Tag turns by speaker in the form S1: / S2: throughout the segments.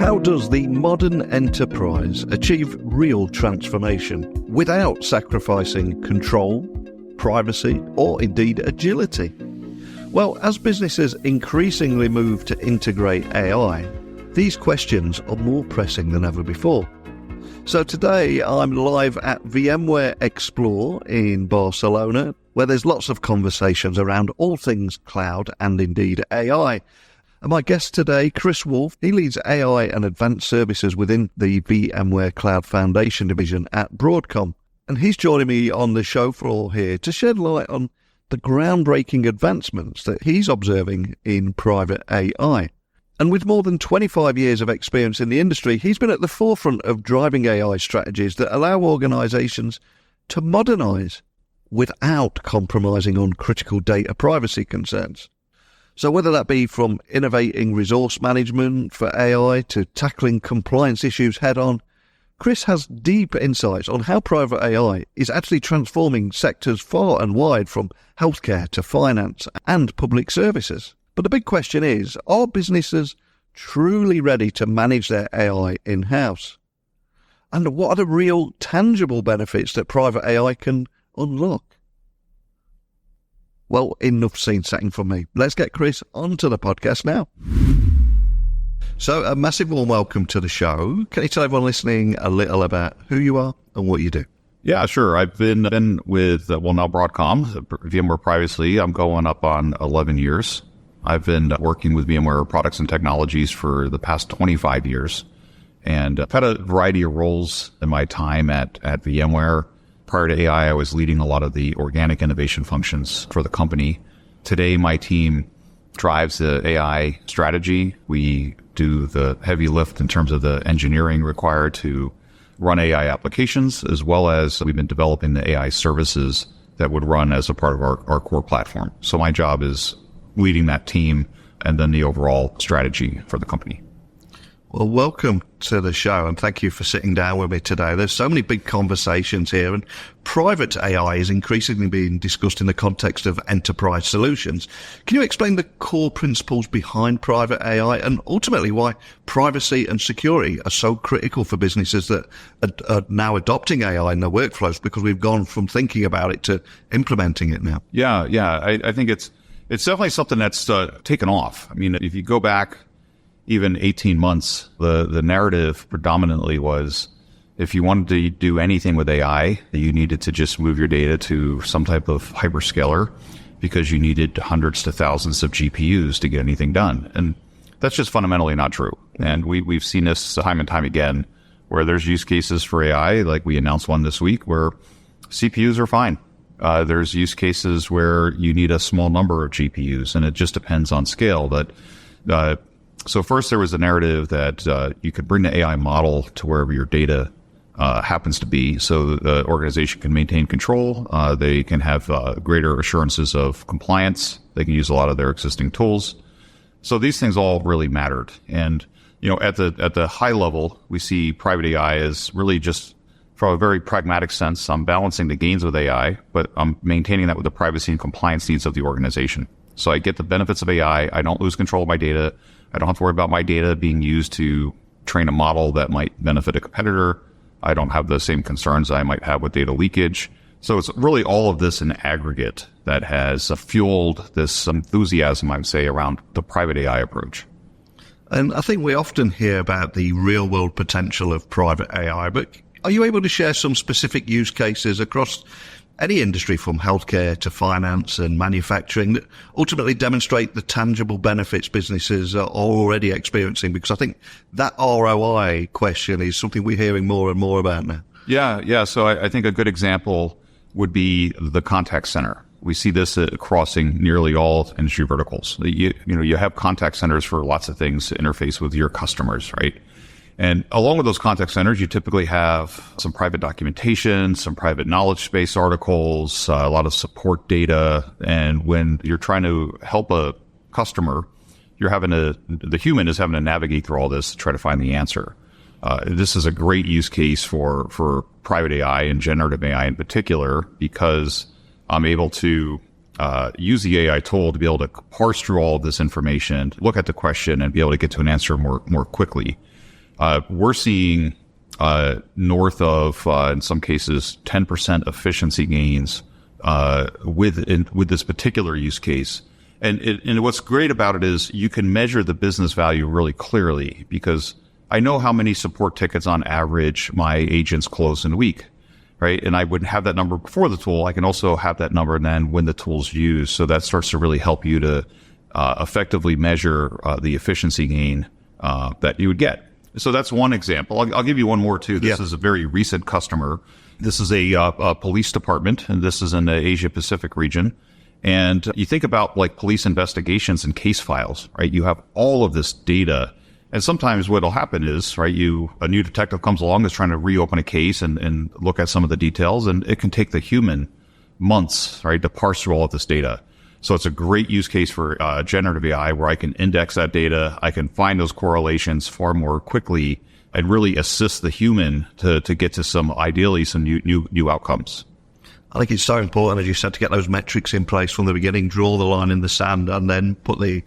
S1: How does the modern enterprise achieve real transformation without sacrificing control, privacy, or indeed agility? Well, as businesses increasingly move to integrate AI, these questions are more pressing than ever before. So today I'm live at VMware Explore in Barcelona, where there's lots of conversations around all things cloud and indeed AI. And my guest today, Chris Wolf, he leads AI and advanced services within the VMware Cloud Foundation division at Broadcom. And he's joining me on the show floor here to shed light on the groundbreaking advancements that he's observing in private AI. And with more than 25 years of experience in the industry, he's been at the forefront of driving AI strategies that allow organizations to modernize without compromising on critical data privacy concerns. So whether that be from innovating resource management for AI to tackling compliance issues head-on, Chris has deep insights on how private AI is actually transforming sectors far and wide, from healthcare to finance and public services. But the big question is, are businesses truly ready to manage their AI in-house? And what are the real tangible benefits that private AI can unlock? Well, enough scene setting from me. Let's get Chris onto the podcast now. So a massive warm welcome to the show. Can you tell everyone listening a little about who you are and what you do?
S2: Yeah, sure. I've been with, now Broadcom, VMware previously. I'm going up on 11 years. I've been working with VMware products and technologies for the past 25 years. And I've had a variety of roles in my time at VMware. Prior to AI, I was leading a lot of the organic innovation functions for the company. Today, my team drives the AI strategy. We do the heavy lift in terms of the engineering required to run AI applications, as well as we've been developing the AI services that would run as a part of our core platform. So my job is leading that team and then the overall strategy for the company.
S1: Well, welcome to the show, and thank you for sitting down with me today. There's so many big conversations here, and private AI is increasingly being discussed in the context of enterprise solutions. Can you explain the core principles behind private AI and ultimately why privacy and security are so critical for businesses that are now adopting AI in their workflows, because we've gone from thinking about it to implementing it now?
S2: Yeah. I think it's definitely something that's taken off. I mean, if you go back even 18 months, the narrative predominantly was, if you wanted to do anything with AI, you needed to just move your data to some type of hyperscaler because you needed hundreds to thousands of GPUs to get anything done. And that's just fundamentally not true. And we've seen this time and time again, where there's use cases for AI, like we announced one this week, where CPUs are fine. There's use cases where you need a small number of GPUs, and it just depends on scale. But so first, there was a narrative that you could bring the AI model to wherever your data happens to be, so the organization can maintain control. They can have greater assurances of compliance. They can use a lot of their existing tools. So these things all really mattered. And at the high level, we see private AI as really just, from a very pragmatic sense, I'm balancing the gains with AI, but I'm maintaining that with the privacy and compliance needs of the organization. So I get the benefits of AI. I don't lose control of my data. I don't have to worry about my data being used to train a model that might benefit a competitor. I don't have the same concerns I might have with data leakage. So it's really all of this in aggregate that has fueled this enthusiasm, I would say, around the private AI approach.
S1: And I think we often hear about the real-world potential of private AI, but are you able to share some specific use cases across any industry, from healthcare to finance and manufacturing, that ultimately demonstrate the tangible benefits businesses are already experiencing? Because I think that ROI question is something we're hearing more and more about now.
S2: Yeah. So I think a good example would be the contact center. We see this crossing nearly all industry verticals. You have contact centers for lots of things to interface with your customers, right? And along with those contact centers, you typically have some private documentation, some private knowledge base articles, a lot of support data. And when you're trying to help a customer, the human is having to navigate through all this to try to find the answer. This is a great use case for private AI and generative AI in particular, because I'm able to use the AI tool to be able to parse through all of this information, look at the question, and be able to get to an answer more quickly. we're seeing north of, in some cases, 10% efficiency gains with this particular use case. And what's great about it is you can measure the business value really clearly, because I know how many support tickets on average my agents close in a week, right? And I wouldn't have that number before the tool. I can also have that number then when the tool's used. So that starts to really help you to effectively measure the efficiency gain that you would get. So that's one example. I'll give you one more too. This is a very recent customer. This is a police department, and this is in the Asia Pacific region. And you think about like police investigations and case files, right? You have all of this data. And sometimes what'll happen is, right, a new detective comes along that's trying to reopen a case and look at some of the details, and it can take the human months, right, to parse through all of this data. So it's a great use case for generative AI, where I can index that data, I can find those correlations far more quickly, and really assist the human to get to ideally some new outcomes.
S1: I think it's so important, as you said, to get those metrics in place from the beginning, draw the line in the sand, and then put the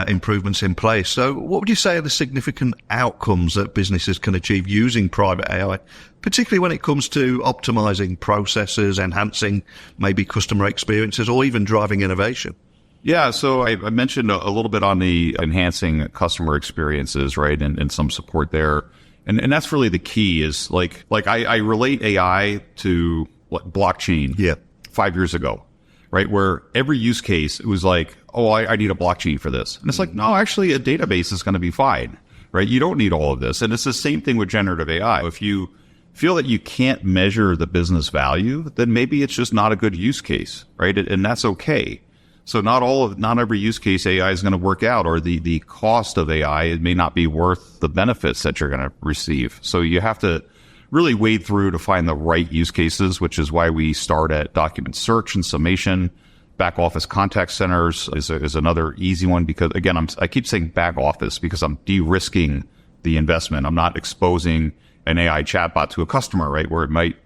S1: improvements in place. So what would you say are the significant outcomes that businesses can achieve using private AI, particularly when it comes to optimizing processes, enhancing maybe customer experiences, or even driving innovation?
S2: Yeah, so I mentioned a little bit on the enhancing customer experiences, right, and some support there. And that's really the key is like I relate AI to blockchain 5 years ago, right? Where every use case, it was like, oh, I need a blockchain for this. And it's like, no, actually a database is going to be fine, right? You don't need all of this. And it's the same thing with generative AI. If you feel that you can't measure the business value, then maybe it's just not a good use case, right? And that's okay. So not every use case AI is going to work out, or the cost of AI, it may not be worth the benefits that you're going to receive. So you have to really wade through to find the right use cases, which is why we start at document search and summation. Back office contact centers is another easy one, because again, I keep saying back office because I'm de-risking the investment. I'm not exposing an AI chatbot to a customer, right, where it might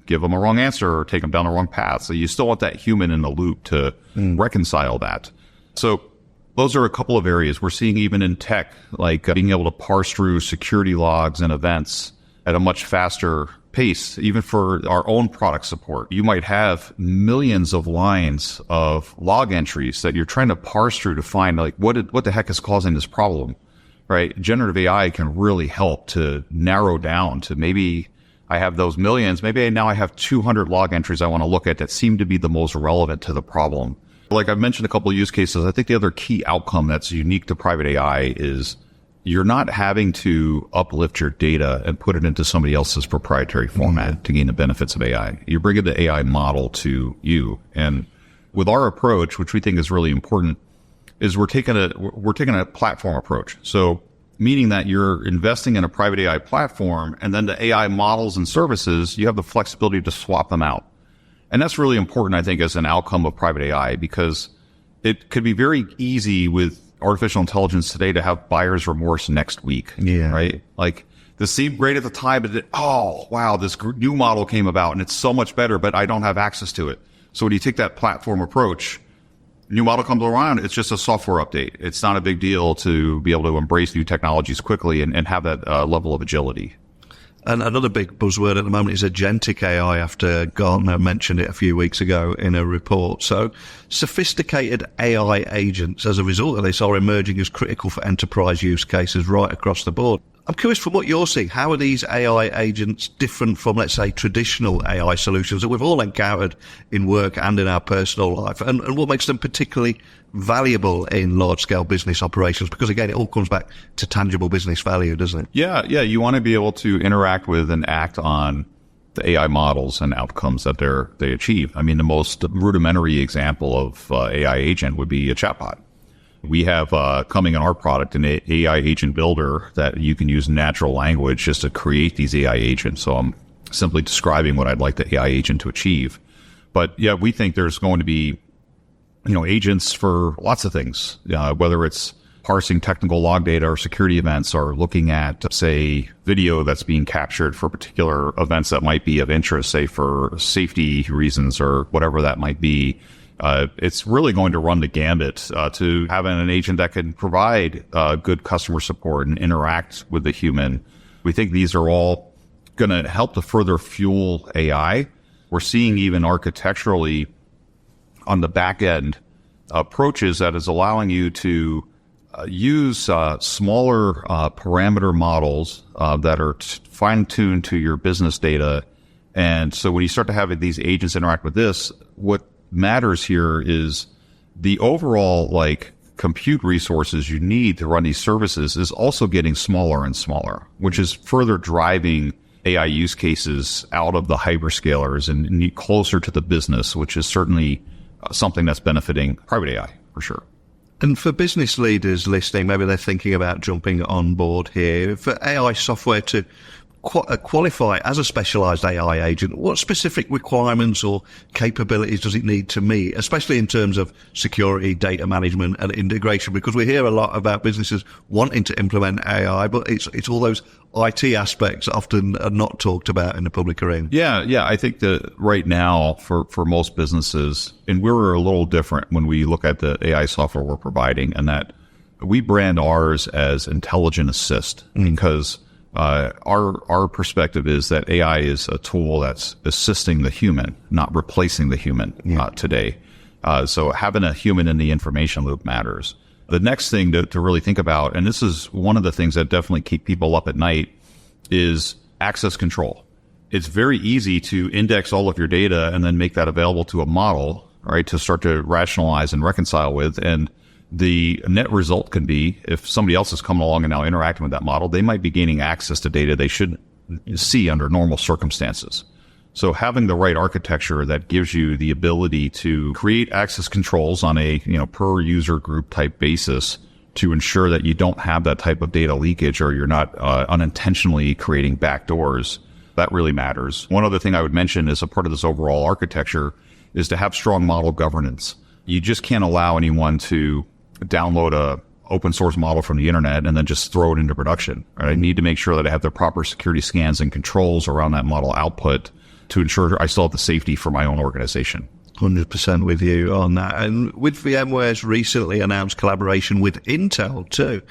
S2: give them a wrong answer or take them down the wrong path. So you still want that human in the loop to reconcile that. So those are a couple of areas we're seeing even in tech, like being able to parse through security logs and events at a much faster pace, even for our own product support. You might have millions of lines of log entries that you're trying to parse through to find like what the heck is causing this problem, right? Generative AI can really help to narrow down to maybe I have those millions, maybe now I have 200 log entries I want to look at that seem to be the most relevant to the problem. Like I've mentioned a couple of use cases, I think the other key outcome that's unique to private AI is you're not having to uplift your data and put it into somebody else's proprietary format to gain the benefits of AI. You're bringing the AI model to you. And with our approach, which we think is really important, is we're taking a platform approach. So meaning that you're investing in a private AI platform, and then the AI models and services, you have the flexibility to swap them out. And that's really important, I think, as an outcome of private AI, because it could be very easy with artificial intelligence today to have buyer's remorse next week, right? Like this seemed great at the time, but oh, wow, this new model came about and it's so much better, but I don't have access to it. So when you take that platform approach, new model comes around, it's just a software update. It's not a big deal to be able to embrace new technologies quickly and have that level of agility.
S1: And another big buzzword at the moment is agentic AI, after Gartner mentioned it a few weeks ago in a report. So sophisticated AI agents as a result of this are emerging as critical for enterprise use cases right across the board. I'm curious, from what you're seeing, how are these AI agents different from, let's say, traditional AI solutions that we've all encountered in work and in our personal life? And what makes them particularly valuable in large-scale business operations? Because, again, it all comes back to tangible business value, doesn't it?
S2: Yeah. You want to be able to interact with and act on the AI models and outcomes that they achieve. I mean, the most rudimentary example of AI agent would be a chatbot. We have coming in our product an AI agent builder that you can use natural language just to create these AI agents. So I'm simply describing what I'd like the AI agent to achieve. But yeah, we think there's going to be, agents for lots of things, whether it's parsing technical log data or security events, or looking at, say, video that's being captured for particular events that might be of interest, say for safety reasons or whatever that might be. It's really going to run the gambit to having an agent that can provide good customer support and interact with the human We think these are all going to help to further fuel AI. We're seeing even architecturally on the back end approaches that is allowing you to use smaller parameter models that are fine-tuned to your business data. And so when you start to have these agents interact with this, what matters here is the overall compute resources you need to run these services is also getting smaller and smaller, which is further driving AI use cases out of the hyperscalers and closer to the business, which is certainly something that's benefiting private AI for sure.
S1: And for business leaders listening, maybe they're thinking about jumping on board here. For AI software to qualify as a specialized AI agent, what specific requirements or capabilities does it need to meet, especially in terms of security, data management and integration? Because we hear a lot about businesses wanting to implement AI, but it's all those IT aspects often are not talked about in the public arena.
S2: Yeah. I think that right now for most businesses, and we're a little different when we look at the AI software we're providing, and that we brand ours as Intelligent Assist because our perspective is that AI is a tool that's assisting the human, not replacing the human today. So having a human in the information loop matters. The next thing to really think about, and this is one of the things that definitely keep people up at night, is access control. It's very easy to index all of your data and then make that available to a model, right, to start to rationalize and reconcile with. And the net result can be, if somebody else is coming along and now interacting with that model, they might be gaining access to data they should see under normal circumstances. So having the right architecture that gives you the ability to create access controls on a per user group type basis to ensure that you don't have that type of data leakage or you're not unintentionally creating backdoors, that really matters. One other thing I would mention as a part of this overall architecture is to have strong model governance. You just can't allow anyone to download a open source model from the internet and then just throw it into production. Right? I need to make sure that I have the proper security scans and controls around that model output to ensure I still have the safety for my own organization.
S1: 100% with you on that. And with VMware's recently announced collaboration with Intel too,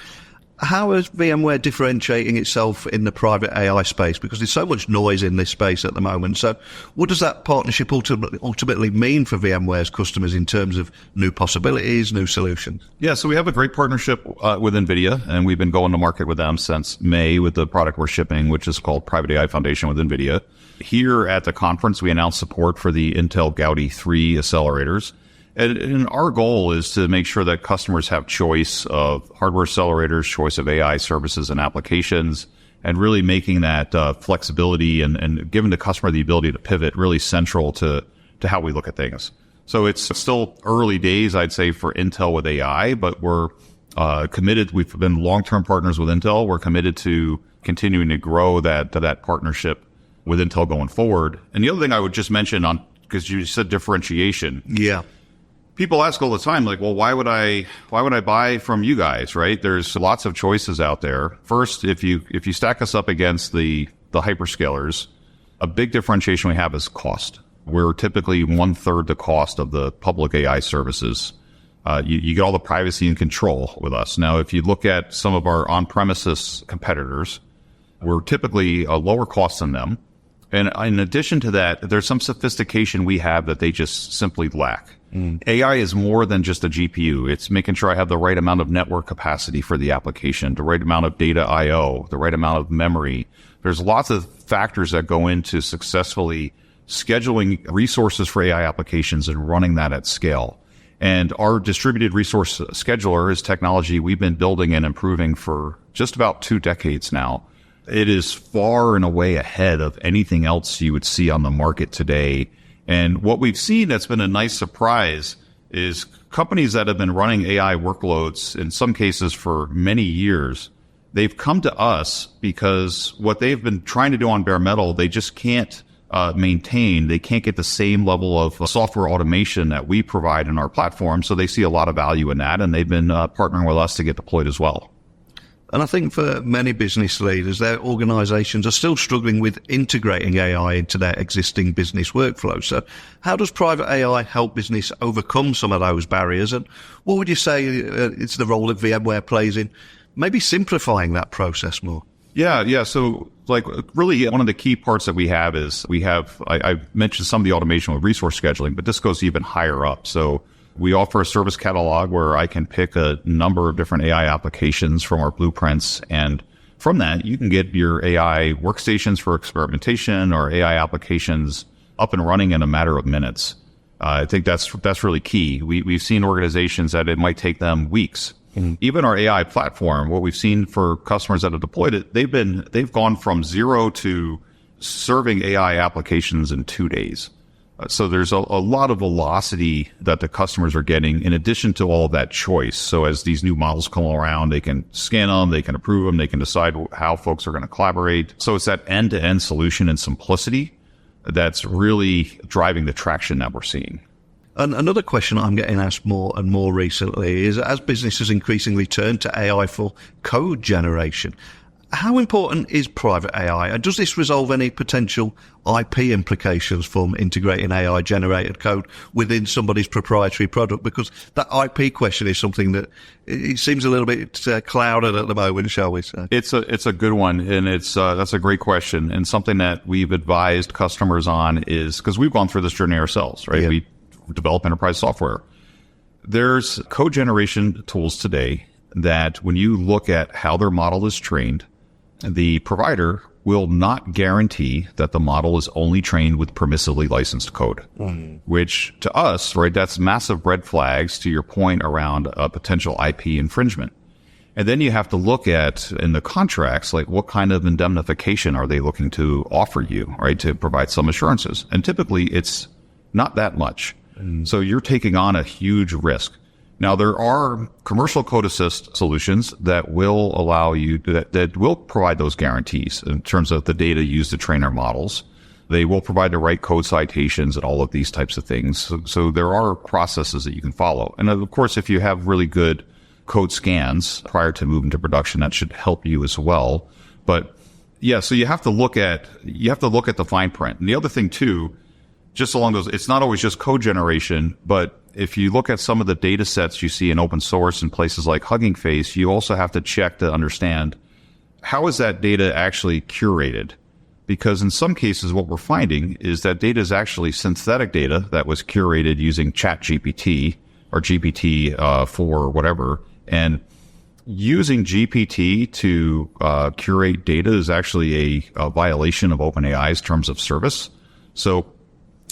S1: how is VMware differentiating itself in the private AI space? Because there's so much noise in this space at the moment. So what does that partnership ultimately mean for VMware's customers in terms of new possibilities, new solutions?
S2: Yeah, so we have a great partnership with Nvidia, and we've been going to market with them since May with the product we're shipping, which is called Private AI Foundation with Nvidia. Here at the conference, we announced support for the Intel Gaudi 3 accelerators. And our goal is to make sure that customers have choice of hardware accelerators, choice of AI services and applications, and really making that flexibility and giving the customer the ability to pivot really central to how we look at things. So it's still early days, I'd say, for Intel with AI, but we're committed. We've been long-term partners with Intel. We're committed to continuing to grow that partnership with Intel going forward. And the other thing I would just mention because you said differentiation.
S1: Yeah.
S2: People ask all the time, well, why would I buy from you guys, right? There's lots of choices out there. First, if you stack us up against the hyperscalers, a big differentiation we have is cost. We're typically 1/3 the cost of the public AI services. You get all the privacy and control with us. Now, if you look at some of our on-premises competitors, we're typically a lower cost than them. And in addition to that, there's some sophistication we have that they just simply lack. AI is more than just a GPU. It's making sure I have the right amount of network capacity for the application, the right amount of data I/O, the right amount of memory. There's lots of factors that go into successfully scheduling resources for AI applications and running that at scale. And our distributed resource scheduler is technology we've been building and improving for just about 2 decades now. It is far and away ahead of anything else you would see on the market today. And what we've seen that's been a nice surprise is companies that have been running AI workloads, in some cases for many years, they've come to us because what they've been trying to do on bare metal, they just can't maintain. They can't get the same level of software automation that we provide in our platform. So they see a lot of value in that, and they've been partnering with us to get deployed as well.
S1: And I think for many business leaders, their organizations are still struggling with integrating AI into their existing business workflows. So how does private AI help business overcome some of those barriers? And what would you say is the role that VMware plays in maybe simplifying that process more?
S2: Yeah. So like really one of the key parts that we have is I mentioned some of the automation with resource scheduling, but this goes even higher up. So we offer a service catalog where I can pick a number of different AI applications from our blueprints. And from that, you can get your AI workstations for experimentation or AI applications up and running in a matter of minutes. I think that's really key. We've seen organizations that it might take them weeks. Even our AI platform, what we've seen for customers that have deployed it, they've gone from zero to serving AI applications in 2 days. So there's a lot of velocity that the customers are getting in addition to all of that choice. So as these new models come around, they can scan them, they can approve them, they can decide how folks are going to collaborate. So it's that end-to-end solution and simplicity that's really driving the traction that we're seeing.
S1: And another question I'm getting asked more and more recently is, as businesses increasingly turn to AI for code generation, how important is private AI? And does this resolve any potential IP implications from integrating AI-generated code within somebody's proprietary product? Because that IP question is something that it seems a little bit clouded at the moment, shall we say?
S2: It's a good one, and that's a great question, and something that we've advised customers on is, because we've gone through this journey ourselves, right? Yeah. We develop enterprise software. There's code generation tools today that when you look at how their model is trained, the provider will not guarantee that the model is only trained with permissively licensed code, which to us, right, that's massive red flags to your point around a potential IP infringement. And then you have to look at in the contracts, like what kind of indemnification are they looking to offer you, right, to provide some assurances. And typically it's not that much. So you're taking on a huge risk. Now, there are commercial code assist solutions that will allow you that will provide those guarantees in terms of the data used to train our models. They will provide the right code citations and all of these types of things. So there are processes that you can follow. And of course, if you have really good code scans prior to moving to production, that should help you as well. But yeah, so you have to look at the fine print. And the other thing too, just along those, it's not always just code generation, but if you look at some of the data sets you see in open source in places like Hugging Face, you also have to check to understand how is that data actually curated? Because in some cases, what we're finding is that data is actually synthetic data that was curated using ChatGPT or GPT-4 whatever. And using GPT to curate data is actually a violation of OpenAI's terms of service. So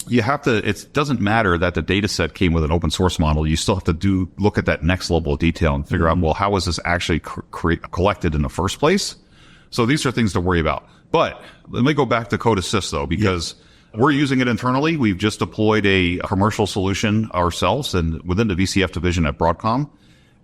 S2: you have to, it doesn't matter that the data set came with an open source model. You still have to look at that next level of detail and figure out, well, how was this actually collected in the first place? So these are things to worry about. But let me go back to Code Assist though, because we're using it internally. We've just deployed a commercial solution ourselves and within the VCF division at Broadcom.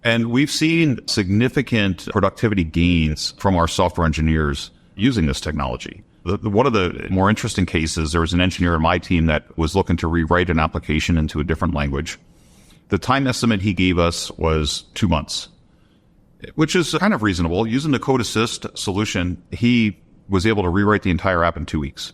S2: And we've seen significant productivity gains from our software engineers using this technology. One of the more interesting cases, there was an engineer in my team that was looking to rewrite an application into a different language. The time estimate he gave us was 2 months, which is kind of reasonable. Using the Code Assist solution, he was able to rewrite the entire app in 2 weeks.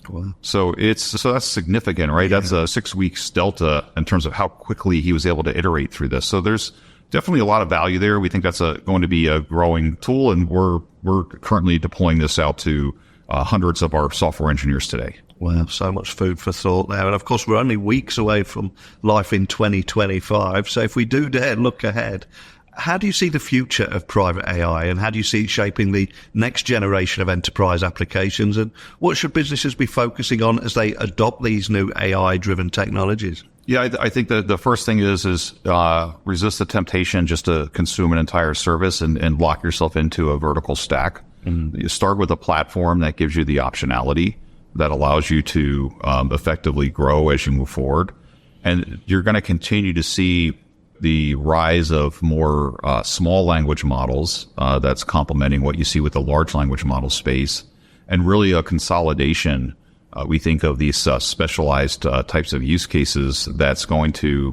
S1: Wow.
S2: So that's significant, right? Yeah. That's a 6 weeks delta in terms of how quickly he was able to iterate through this. So there's definitely a lot of value there. We think that's going to be a growing tool, and we're currently deploying this out to hundreds of our software engineers today.
S1: Wow, so much food for thought there. And of course, we're only weeks away from life in 2025. So if we do dare look ahead, how do you see the future of private AI, and how do you see it shaping the next generation of enterprise applications? And what should businesses be focusing on as they adopt these new AI-driven technologies?
S2: Yeah, I think the first thing is resist the temptation just to consume an entire service and lock yourself into a vertical stack. You start with a platform that gives you the optionality that allows you to effectively grow as you move forward. And you're going to continue to see the rise of more small language models that's complementing what you see with the large language model space, and really a consolidation. We think of these specialized types of use cases that's going to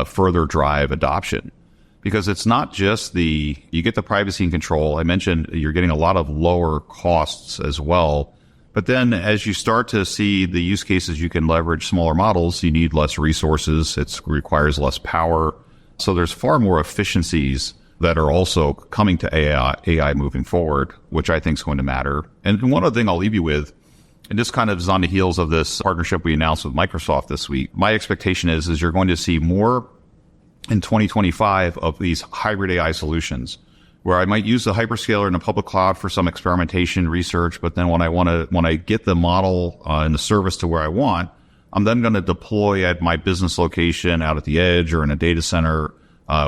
S2: further drive adoption. Because it's not just you get the privacy and control. I mentioned you're getting a lot of lower costs as well. But then as you start to see the use cases, you can leverage smaller models. You need less resources. It requires less power. So there's far more efficiencies that are also coming to AI moving forward, which I think is going to matter. And one other thing I'll leave you with, and this kind of is on the heels of this partnership we announced with Microsoft this week. My expectation is you're going to see more in 2025 of these hybrid AI solutions, where I might use the hyperscaler in the public cloud for some experimentation research, but then when I get the model and the service to where I want, I'm then going to deploy at my business location out at the edge or in a data center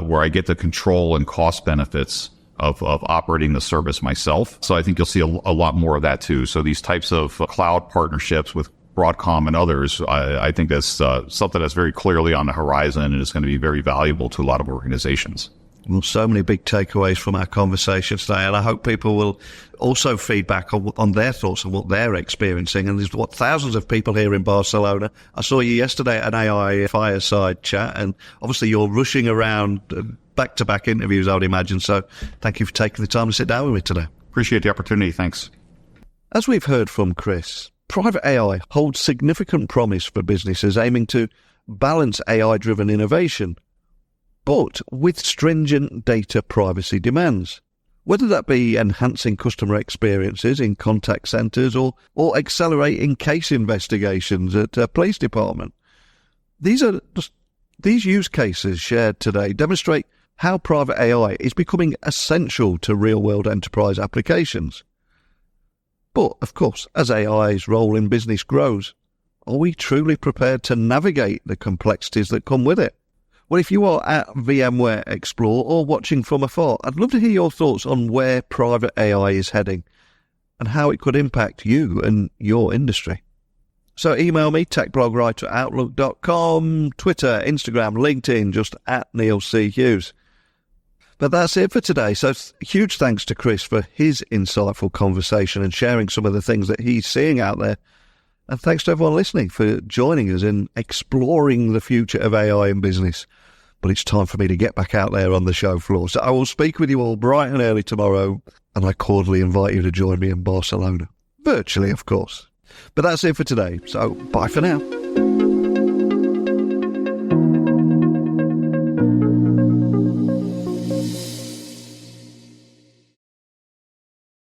S2: where I get the control and cost benefits of operating the service myself. So I think you'll see a lot more of that too. So these types of cloud partnerships with Broadcom and others, I think that's something that's very clearly on the horizon and is going to be very valuable to a lot of organizations.
S1: Well, so many big takeaways from our conversation today, and I hope people will also feedback on their thoughts on what they're experiencing. And there's thousands of people here in Barcelona. I saw you yesterday at an AI fireside chat, and obviously you're rushing around back-to-back interviews, I would imagine. So thank you for taking the time to sit down with me today.
S2: Appreciate the opportunity. Thanks.
S1: As we've heard from Chris, private AI holds significant promise for businesses aiming to balance AI-driven innovation, but with stringent data privacy demands, whether that be enhancing customer experiences in contact centres or accelerating case investigations at a police department. These use cases shared today demonstrate how private AI is becoming essential to real-world enterprise applications. But, of course, as AI's role in business grows, are we truly prepared to navigate the complexities that come with it? Well, if you are at VMware Explore or watching from afar, I'd love to hear your thoughts on where private AI is heading and how it could impact you and your industry. So email me, techblogwriter@outlook.com, Twitter, Instagram, LinkedIn, just at Neil C. Hughes. But that's it for today. So huge thanks to Chris for his insightful conversation and sharing some of the things that he's seeing out there. And thanks to everyone listening for joining us in exploring the future of AI in business. But it's time for me to get back out there on the show floor. So I will speak with you all bright and early tomorrow, and I cordially invite you to join me in Barcelona. Virtually, of course. But that's it for today. So bye for now.